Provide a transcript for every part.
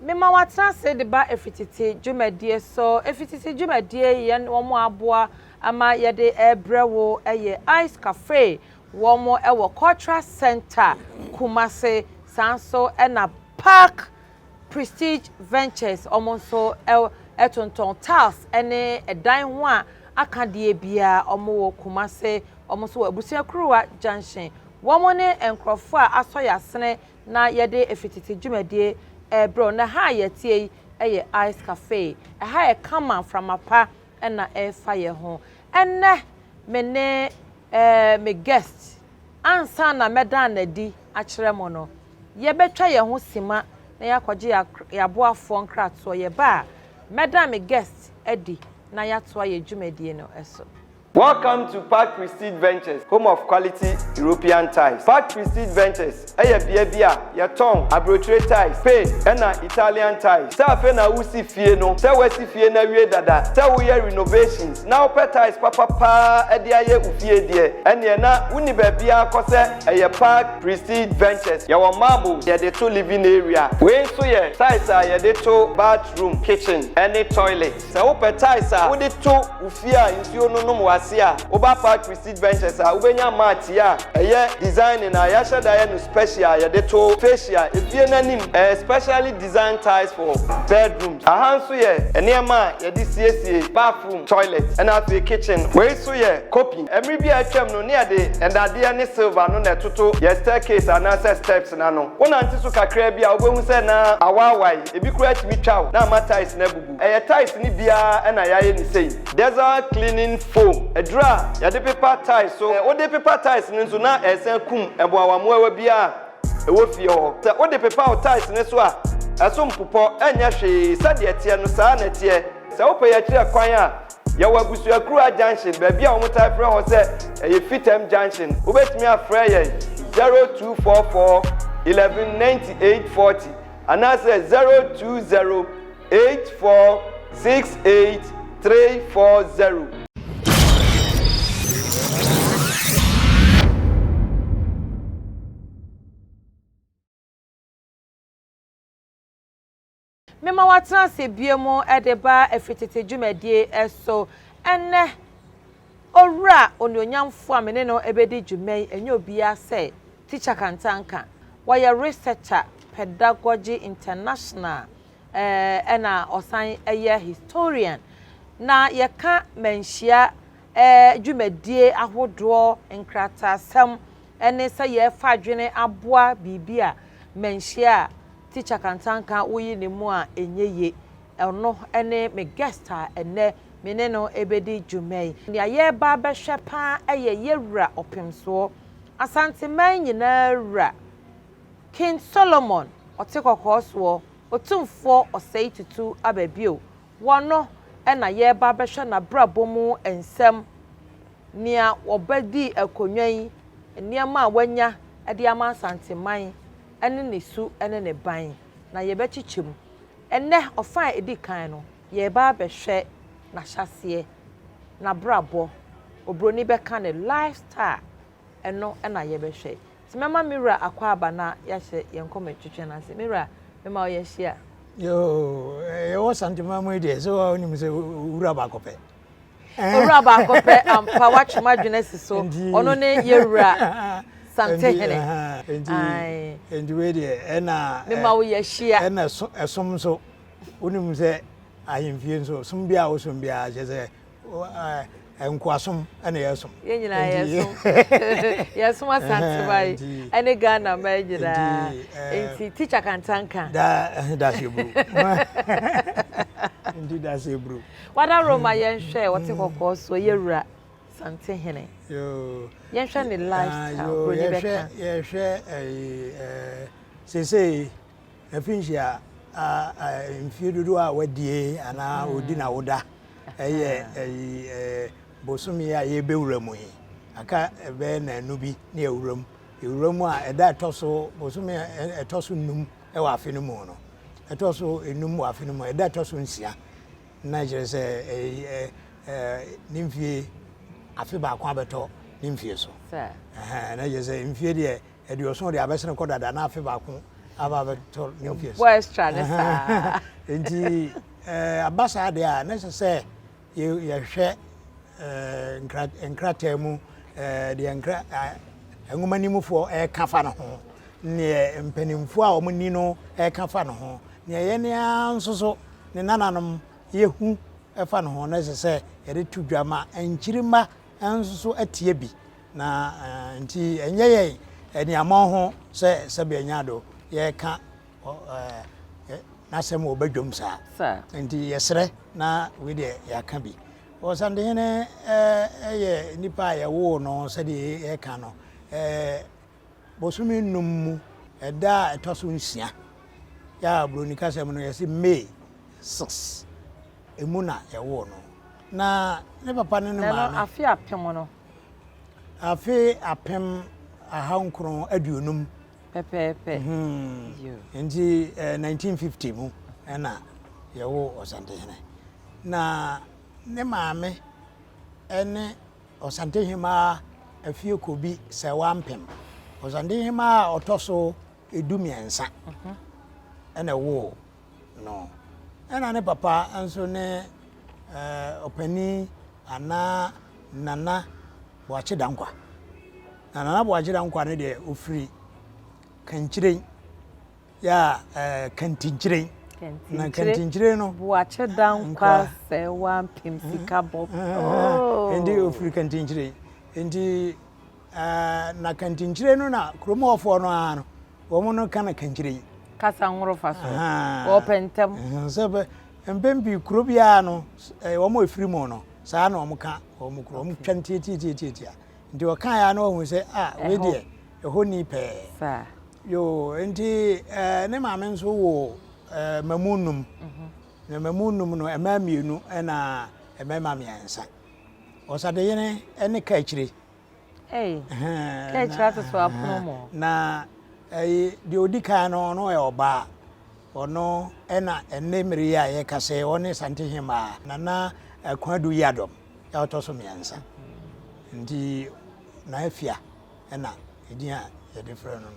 Mema watra se de ba efititi dwumadie so efititi dwumadie yen wo mo aboa ama ye de ebrewo eye ice cafe wo mo ewo cultural center Kumase sanso na park prestige ventures omonso etonton tiles ene edan ho a akadie bia omo Kumase omonso abusia kruwa junction wo mo ne enkrofo a asoyasene na ye de efititi dwumadie bro na ha yetie eye ice cafe ha e come from apa na e fire ho enne me me guest ansa na medan na di a kire mo no ye betwa ye ho sima na yakwaje ya boafo nkrato ye ba medan me guest edi na yato ye dwumadie no eso. Welcome to Park Prestige Ventures, home of quality European tiles. Park Prestige Ventures, bia, yaton, abrotre tiles, pay, Italian tiles. Sa na usi fie no, sa wesi fie na wie dada, sa we renovations. Now pet tiles papa ediaye ufie die. Ene na uni bia kose Park Prestige Ventures. Yawa marble, de to living area. We so ye tiles are de to bathroom, kitchen, any toilet. Sa pet tiles are we de to ufia insuo no Oba Park Prestige Ventures ubenya mat ya design na ya shada no special ya de to facial efie nanim specially designed tiles for bedrooms ahanso ye enema ya de CCA bathroom toilet and after kitchen we so ye Kobi emri bia atwam no ne ade endade ne silver no na toto ya staircase and access steps na no wona ntiso kakra bia obehu se na awawai ebi kura timi twaw na ma tiles na bubu tiles ni bia na ya ye ni sei desert cleaning foam Edra, ya de paper tiles so o de paper tiles nso na esen kum ebo awamo ewa bia ewo fie ho se o de paper tiles ne so a eso mpopo enya hwe sade etie no saa na tie se o pe ya kire kwan a ya wagusu akura junction ba bia o mutai frɛ ho se fitem junction obetimi afrɛ ye 0244 119840 ana se 020 8468 340 Mema watra se biemo edeba efitete dwumadie eso enne owura onyonyamfo amene no ebedi dwumai enye obia se Teacher Kantanka waya researcher Pedagogy International ena osan eye historian na yeka menhia dwumadie ahodo nkrata sam ene se ye fadwene aboa bibia menhia Teacher Kantanka uyi ni mu a enyeye ono ene me guest a ene mene no ebedi dwumai ni aye ba behwe pa eye yewura opemso asante man nyina wura King Solomon otekokoswo Otumfour Osei Tutu ababio wono ena ye ba behwe na brabomu ensem nia obedi akonwan niam a wanya ede ama asante man ene nesu ene ne ban na ye bechichim ene ofan edi kan no ye ba behwe na hyase na brabo obroni beka ne lifestyle eno ena ye behwe ti mema mira akwa aba na ya hye ye nkome twetwe na se mira mema o ye hia yo e wo santima mo ide so oni mi se ura ba kope ura ba kope ampa watchuma dwenesi so ono ne ye ura Asantehene and we there na mema wo ye hia na esom so onim se ahemfie so som bia wo som bia je se enkwasom ene yesom ye nyina yesom yesom asante bai ene Ghana ma nyina enti Teacher Kantanka da sebru ndi da sebru wada roma ye hwe wote kokko so yewura Asantehene yo ye hwe ne lifestyle bro ni beka ye hwe sese afinhia mfie dodo a wadie ana odi na woda bosumi a ye bewura mu yi aka ebe na nubi na ewuram a eda toso bosumi etoso num e wa afi no mu no etoso enum wa afi no mu eda toso nsia na jere se nimfie afi ba kwa beto nimfie so na jere se mfie de edioso de abesene kodada na afi ba ko aba to new face boys try nessa enti abasa de a necessary ye hwe nkrata mu de nkra enwomanimufo kafa no ho ne mpanimfo a omuni no kafa no ho ne ye ne ansoso ne nananom yehu efa no ho necessary ye de tudwama enchirima ansoso atie bi na nti enye ye eni amon ho se be nyado ye ka na sem obadwom sa nti yesre na we de yaka bi Asantehene ye nipa ye wo no se de ye ka no bosumi num eda etoso nsia ya bronika sem no yesi May 6 emuna ye wo no na ne papa ne ma na afi apem no afi apem ahankron aduonum pepepe nti 1950 mu na ye wo Asantehene na ne maame ene Asantehene ma afie Kobi Serwaa Ampem Asantehene ma otoso edumiensa ene wo no ena ne papa anso ne Opanin Nana Boakye-Dankwa Nana Boakye-Dankwa ne de ofiri Kenkyiren ya Kenkyiren na Kenkyiren no Boakye-Dankwa Serwaa Ampem sika bob endi ofiri Kenkyiren endi na Kenkyiren no na kromofo no ano wo no kana Kenkyiren kasa nworo faso opentem sebe empempi krobia no wo mo ofiri mo no saa na wo ka wo mo kro wo twantititia ndi wo kan ya no wo se we de ehoni pe sa yo enti ne maame nso wo mamunum na mamunum no emamienu na emamamiansa Asantehene ene Kenkyiren Kenkyiren to apono mo na de odika no e oba ono ena enemri ya ye kase one Asantehene ma Nana Kwaku Duah ya otoso miansa ndi na afia ena edia ye different no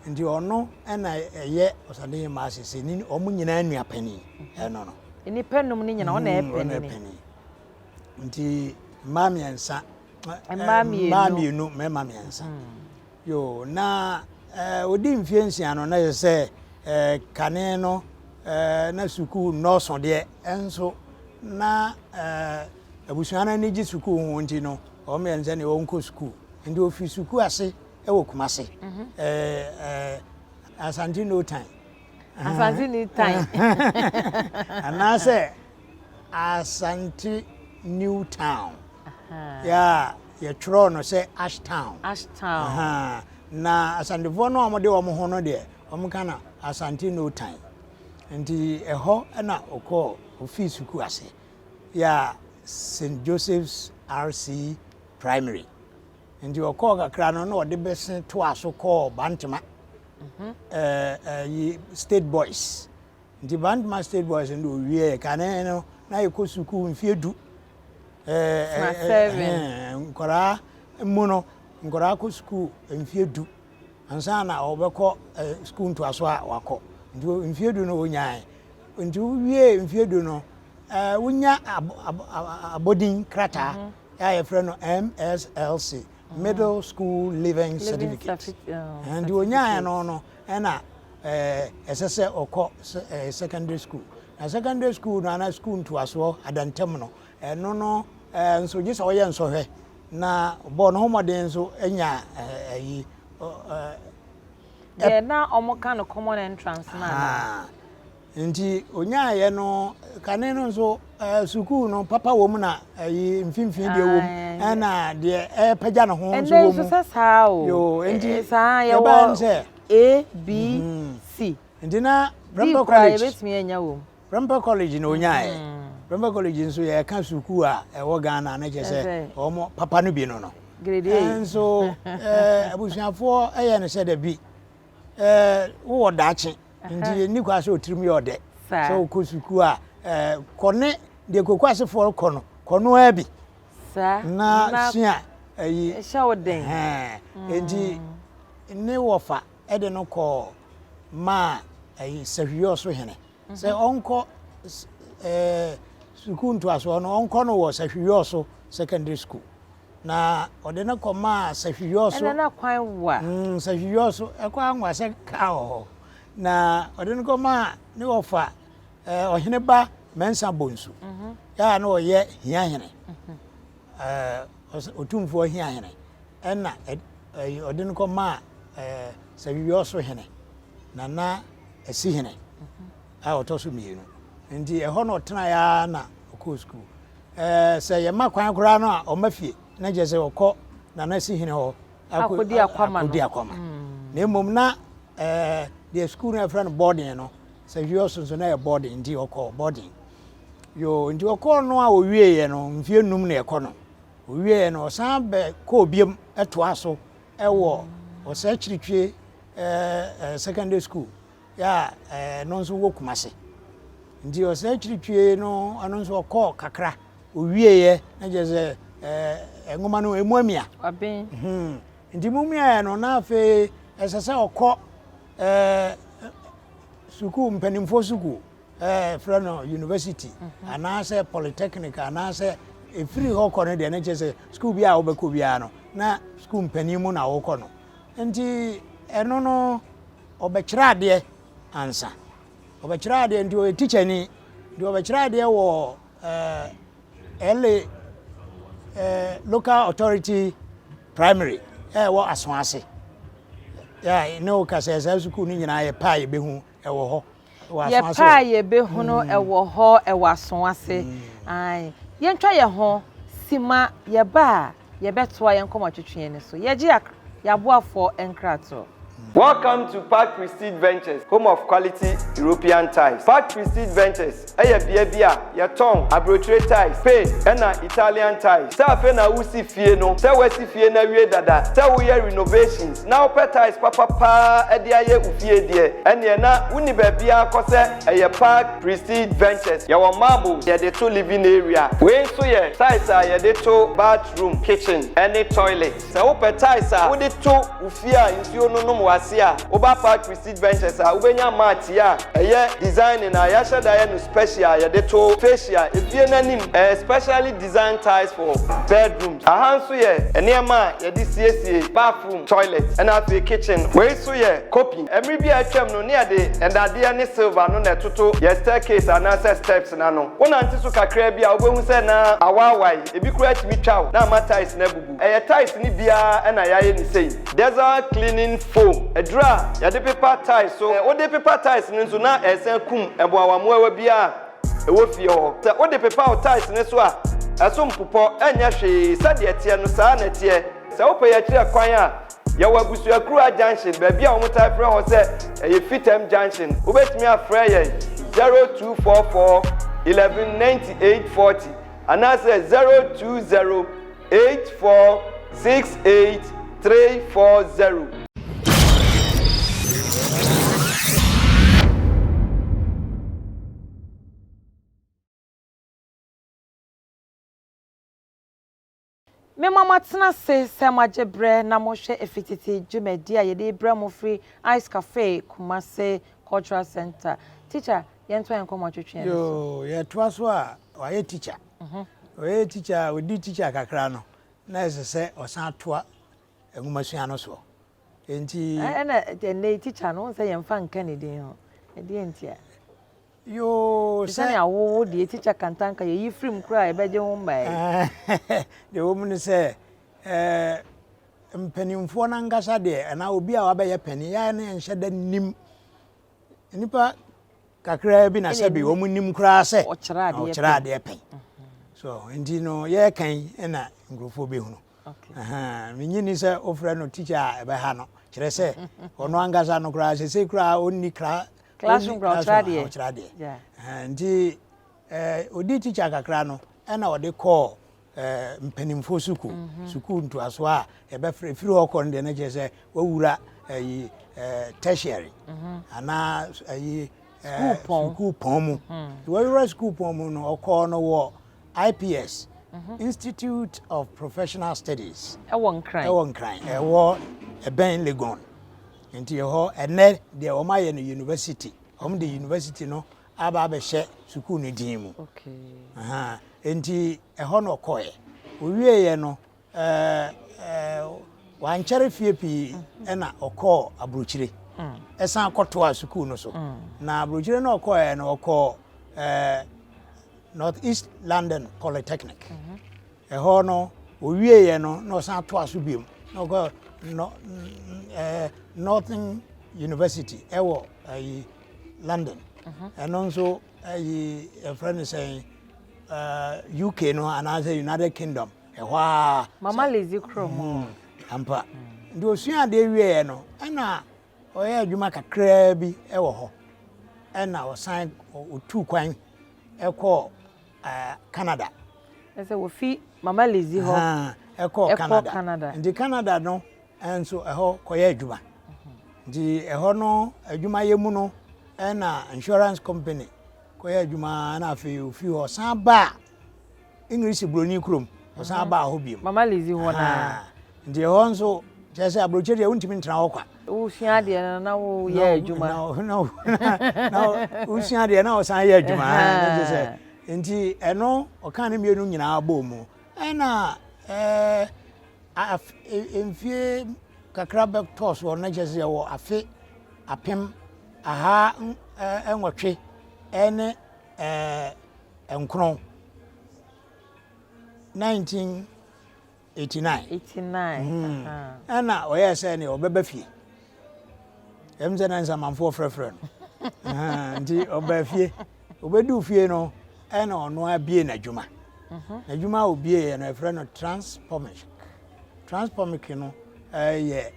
ndi ono ena ye Asantehene ma asese ni omu nyina anuapani eno no ni penum ni nyina ona epeni ndi mamiansa mamienu mamiansa yo na odi mfiensia no na se kane no na suku no so de enso na abusuana ni ji suku ho nti no o me nze ne wonko suku ndi ofi suku ase e wo kumase Asante no time Asante ni time ana se Asante New Town ya ye tro no se Ashtown na Asantefo no amode wo ho no de wo kana Asante no time nti eho na okọ office ku ase ya St Joseph's RC Primary nti okọ kakra no na ode besen to aso call Bantama State Boys nti Bantama State Boys ndo wie kana no na yeko suku mfiedu nkora muno nkora ko school mfiedu ansa na obekọ school nto aso a wako nti mfiedu no onyae nti wie mfiedu no wonya abodin krata ya ye frɛ no MSLC Middle School Living Certificate and onyae no na esese okọ secondary school na secondary school no na school nto aso adantem no no nso gisa oye nso hwe na bo no homoden nso enya na omoka no common entrance na nti onyaye no kane no nso suku no papa wo mu na mfimfin de wo mu na de pagya no ho nso wo mu yo nti sa ya wo A B C nti na Rampa College betimi enya wo Rampa College no onyaye Rampa College nso ye ka suku a ewo Ghana na je se omo papa no bi no grade A nso abusuafo eye ne se da bi wo dachi ndi ni kwa so otirim yode so ko suku a kone de kokwase for kono abi na sia ayi shawoden ndi ne wofa ede no ko ma Sehwiyawaso hene se onko school to aso no onko no was Sehwiyawaso Secondary School na ode na koma Sehwiyawaso na kwan wa Sehwiyawaso ekwa anwa se ka ho na ode na koma ne ofa ohene ba mensa bonsu ya na oye hia hene Otumfour hia hene enna ode na koma Sehwiyawaso hene Nana Asihene a otoso mienu ndi eho no tena ya na okọ school se ye makwan kura no a o mafie na je se okọ Nana Asihene ho akodi akwama na emom na the school na friend boarding no Sehwiyawaso so na boarding ndi okọ boarding yo ndi okọ no a owie ye no mfie num na ekọ no owie no san be ko biem eto aso ewo Osei Tweretwie secondary school ya no nso wo Kumase ndi Osei Tweretwie no anonso okọ kakra owie ye na je se engoma no emuamia aben ndi mumia no na afi esese okọ school mpanimfo school friend university anase polytechnic anase free hoko no de na je se school bia obekọ bia no na school mpanimu na wokọ no ndi eno no obekira de ansa obekira de ndi o teacher ni ndi obekira de wo LA local authority primary wo Asowase ya no ka se school ni nyina ye pa ye behu wo ho wo Asowase ye pa ye behu no wo ho wo Asowase ai ye ntwa ye ho sima ye ba ye betoa ye nkomo twetwe ne so ye gi yaboafo enkrato. Welcome to Park Prestige Ventures, home of quality European ties. Park Prestige Ventures, bia yaton abrochire ties, Spain, and Italian ties. Sa fe na usi fie no, sa wesi fie na wie dada, sa we renovations. Now pet ties papa edi aye ufie die. Ene na uni bebia kose Park Prestige Ventures. Yawo marble, ye de to living area. We so ye ties ye de to bathroom, kitchen, any toilet. Sa wo pet ties wo de to ufia nsuo no no Asia, Oba Park Prestige Ventures, Ubenya Matia, design in a Yasha Diana special, Yadeto facial, if you're name, specially designed tiles for bedrooms. A handsome ye, a near ma, CSA, bathroom, toilet, and after kitchen. Where so ye, copy. Every be a chem no near day, and that dear silver no net to your staircase and answer steps nano. One antisuka crabia, we say na awawai, if you create me chow, now my ties nebubu. A ties nibia and I say, desert cleaning foam. A draw, ya de paper ties, so what the paper ties nso na esen kum ebo awamwa bia e wo fie ho. Se what the paper ties nso a asom popo enya hwe sade etie no saa na tie. Se wo pe ya kire kwan a ya wabusu akura junction ba bia wo tai frɛ ho se e fitem junction. Wo betimi afrɛ ye 0244 119840 and I say 0208468340. Me mama tena se majebre na mo hwe efititi dwumadi a ye de bra mo free ice cafe Kumase cultural center. Teacher yento en komo twetwe yo ye toa so a waye teacher waye teacher we di teacher kakra no na se osan toa engumasua no so enti na the teacher no say yemfa nka ne din ho e di entia yo say awo the Teacher Kantanka ye yifrim kura e beje ho mbae de wo mu ne say mpanimfo na ngasa de na obi a wabe ye pani ya na enhye da nim nipa kakra bi na sabi wo mu nim kura se o kira de pen so ndi no ye kan na ngrofo be hunu minyini se ofra no teacher e be ha no kire se ono angasa no kura se kura onni kra classroom ground trade yeah ndi odi teacher kakra no na ode call mpanimfo suku nto aso a e be free hoko nde na je se wawura tertiary ana school pom wawura school pom no okọ no wo IPS Institute of Professional Studies ewon kran e wo ben Legon nti ho ene de o ma ye no university the university no aba be hye school no din mu aha nti ho no koye owie ye no wan chere fie pi na okọ abrochire esan akoto school no so na abrochire no okoye no okọ North East London Polytechnic ho no owie ye no na osan to aso biem no go Northern University ewo London and also a friend saying UK no and as a United Kingdom Mama lazy chrome ampa ndi osua de wie no na oye adwuma kakra bi ewo ho na osan otu kwan ekọ Canada ese wo fi Mama lazy ho ekọ Canada ndi Canada no enso eho koye adwuma ndi eho no adwuma ye mu no na insurance company koye adwuma na afi ofi ho san ba English broni krom san ba ho biem Mama lazy ho na ndi eho nso jese abroche de untimi ntra ho kwa usua de na wo ye adwuma no usua de na wo san ye adwuma na jese ndi eno okan ne mienu nyina ba mu na enfie kakra back toss wo na jese wo afi apem aha enwotwe ene enkron 1989 ana oya say ne obeba fie emze na nsamanfo frefre no nti oba fie obedu fie no ena ono abie na dwuma na dwuma obie na frɛ no transformic no ye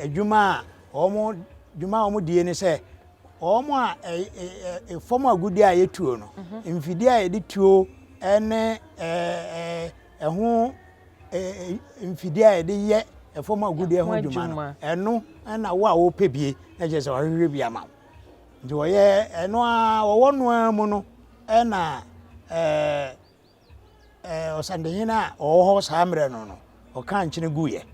adwuma omo dwuma omo die ne sɛ omo a form agudi a yetuo no mfidi a yedi tuo ene ho mfidi a yedi ye form agudi ho dwuma no eno na wo a wo pebie na je sɛ ɔhwehwɛ bi ama nti wo ye eno a wo no amu no na Asantehene a ho samre no o kan nkyene guye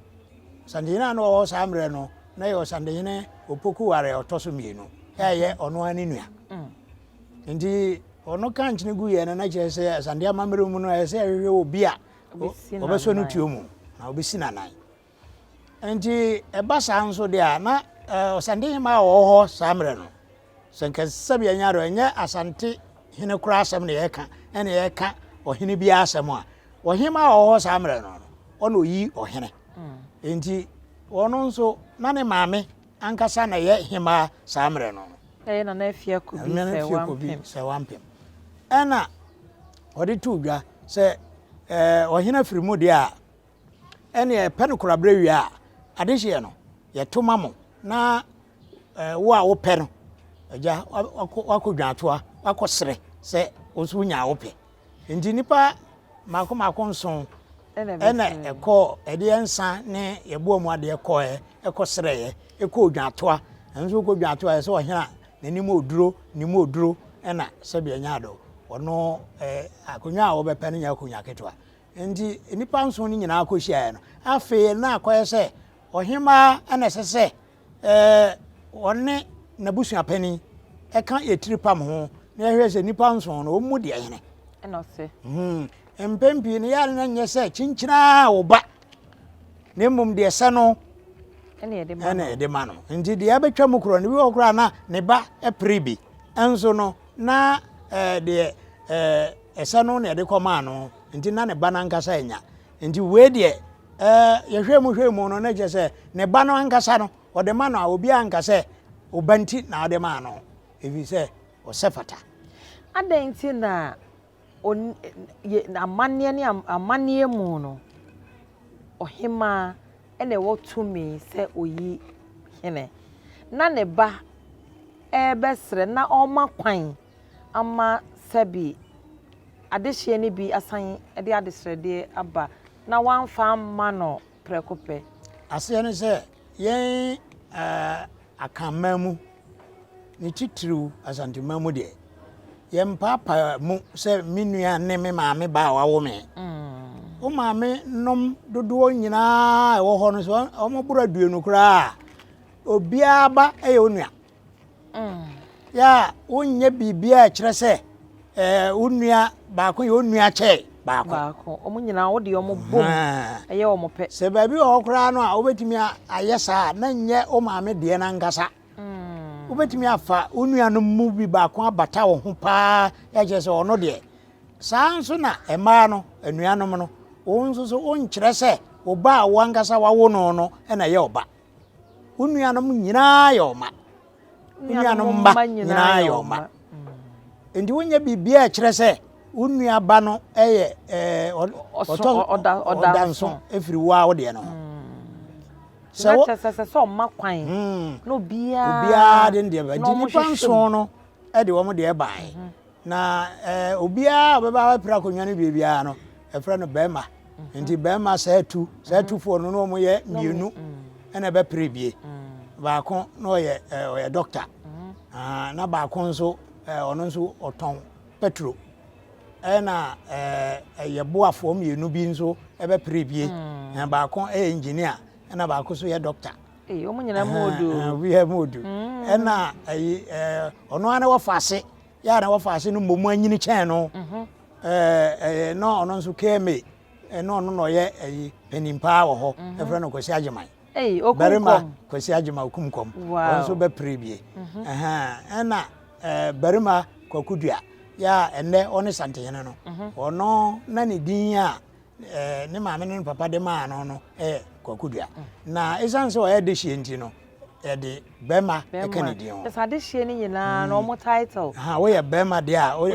Asantehene no ho samre no na ye Asantehene opoku ware otoso mienu ye ono ani nua nti ono kan nkyene guye na kire se Asante amamre mu no ye se hwehwe obi a obeso no tuo mu na obesi nanan nti ebasa nso de a na Asantehene ma ho samre no senka sabia nyaro enye Asantehene kura asem ne ye ka ene ye ka ohene bi asem a ohima ho samre no ono yi ohene nti ono nso na ne maame ankasa na ye hima samre no na na afia Kobi Serwaa ena odi tudwa se ohene firimu de a ene pen korabra wi a adehye no ye tomamo na wo a wo pe no aja wakodwatoa wakosere se osu nya wo pe nti nipa mako nson ena eko ede ensa ne yebo mu ade eko ekosere ye eko odwatoa enso ko dwatoa se ohena nanimu oduro ena sabia nyado ono akonya wo bepe nya akonya ketwa nti nipa nson ni nyina akohia no afi na akoye se ohima ena sese one nabusua pani eka yetiripam ho na ehwe se nipa nson no omu de hene ena se empempi ne yale na nye se chinchina wo ba ne mum de se no ene ede ma no nti de abetwa mu kro ne bi okra na ne ba epribi enso no na de ese no ne de koma no nti na ne ba na nkasa enya nti we de yehwe mu no na je se ne ba no ankasa no o de ma no a obi ankasa obanti na o de ma no evi se o sefata adanti na amane ne amane mu no ohima ene wotumi se oyi hene na ne ba besre na oma kwan ama sabi adehye ne bi asan de adesrede aba na wanfa amma no prekope ase ne se yen akamamu ni titru asantemamu de yen papa mu se minua ne me maame ba wawo me o maame nom dodo nyina wo ho no so o mo bura duenu kra obia ba onua ya wonye bibia kire se onua ba ko ye onua che ba ko omo nyina wo de omo bom eye omo pe se ba bi okra no a obetimi ayesa na nye o maame de na ngasa obetimi afa onua no mu bi ba ko abata wo ho pa ya je se ono de saa nso na ema no anuanom no wo nso so onkire se oba wo ngasa wawo no na ye oba unuanom nyina ye oma unuanom ba nyina ye oma ndi wonya bibia kire se unua ba no eye odanso efiri wa wo de no so makwan no bia de de ba di nipa nso no de wo mo de ban na obia obeba pra konwa no bibia no efra no bema ndi bema sa tu fo no mo ye mienu ena be prebie ba ko no ye doctor na ba ko nso ono nso oton petro ena ye boafo mienu bi nso e be prebie na ba ko engineer ena ba ko so ye doctor omo nyina modu we have modu ena ono ana wo fase ya na wo fase no momu anyini chen no no ono nso keme no ye penimpa wo ho efre no kwesi ageman Barima kwesi agema okumkom onso be prebie ena Barima Kwaku Duah ya enne one Asantehene no ono na ne din a ne maame ne papa de ma no Kwaku Duah na esanse o ye de hie nti no de Barima Kennedy on esa de hie ni nyina no mo title wo ye Barima de a wo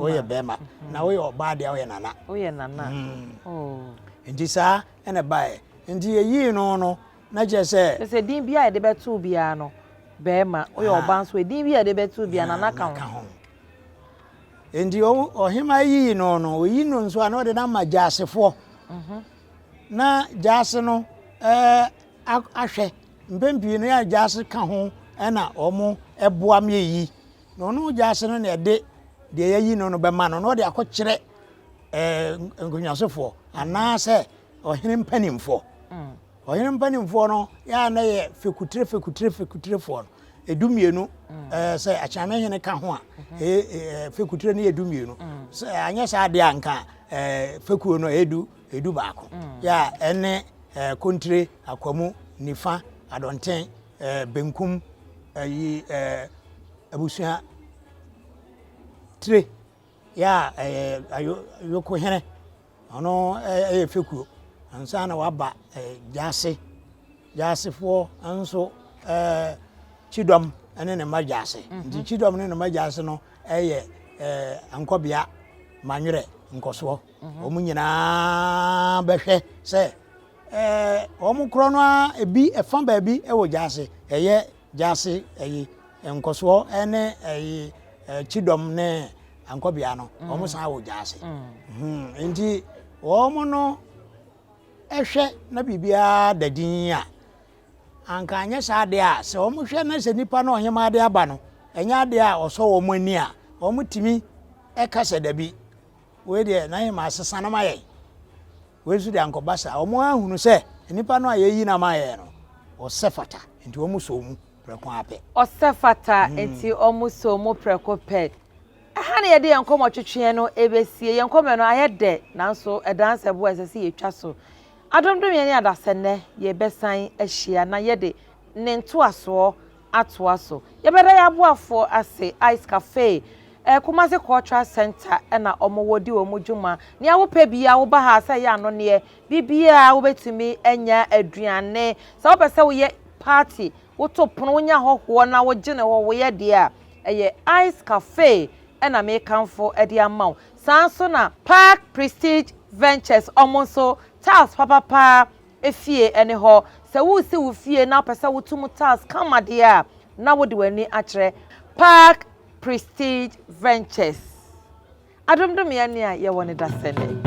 ye Barima na wo ye oba de a wo ye nana nti sa ene bae nti yi no na je se din bia de betu bia no Barima wo ye oba nso din bia de betu bia nana ka ho nti ohima yi no oyi no nso ana de na majasefo na jase no ahwe mpempi no ya jase ka ho na omo eboa me yi no jase no na de yayi no be ma no de akokire nkunyasefo ana se ohene mpanimfo ohene mpanimfo no ya na ye fekutire fo no edumienu se Ashanehene ka ho a fekutire ne edumienu se anya sa de anka fekuo no edu baako ya ene kontre akwamu nifa adonten benkum yi abusua tre ya yoko hene ono fekuo ansa na waba jasefo anso chidom ene ne majase ndi chidom ne majase no ankobia manwere nkoso omunyina behwe se omukro no ebi efan ba bi ewo jase jase nkoso ene chidom ne ankobia no omusan wo jase ndi omo no ehwe na bibia dadin a anka anya saade a se omuhwe na se nipa no ohema ade aba no enya ade a oso wo mani a omutimi ekase dabi we de na hima asesa na maye we su de ankobasa omo ahunu se nipa no ayeyi na maye no osefata enti omuso mu preko ape osefata enti omuso mu preko pe ahane ye de yankomo twetwe no ebesie yankomo no ayede nanso edanse bo esese yetwa so adomdom ye ni adasenne ye besan ahia na ye de ne ntoaso atoaso ye beda ya boafo ase ice cafe Kumasi Cultural Center na omowodi omudwuma ne awopa bia wo ba ha se ya no ne bibia wo betimi enya aduane se wo pese wo ye party wo to pono wonya hoho na wo gine wo ye de a eye ice cafe na me kanfo de amaw sanso na Park Prestige Ventures omonso task papa efie ene ho se wo si wo fie na pese wo tum task kama de a na wo de wani akere Park Prestige Ventures. Adomdom ya ni a ye woni da sene.